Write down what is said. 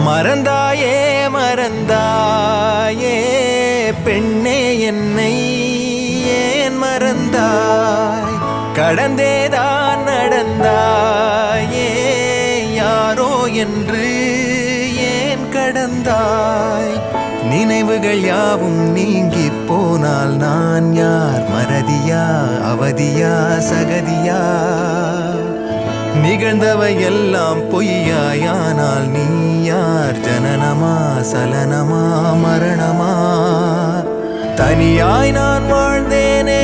மறந்தாயே மறந்தாயே பெண்ணே என்னை ஏன் மறந்தாய் கடந்தேதான் நடந்தாயே யாரோ என்று ஏன் கடந்தாய் நினைவுகள் யாவும் நீங்கி போனால் நான் யார் மறதியா அவதியா சகதியா நிகழ்ந்தவை எல்லாம் பொய்யாயானால் நீ யார் ஜனனமா சலனமா மரணமா தனியாய் நான் வாழ்ந்தேனே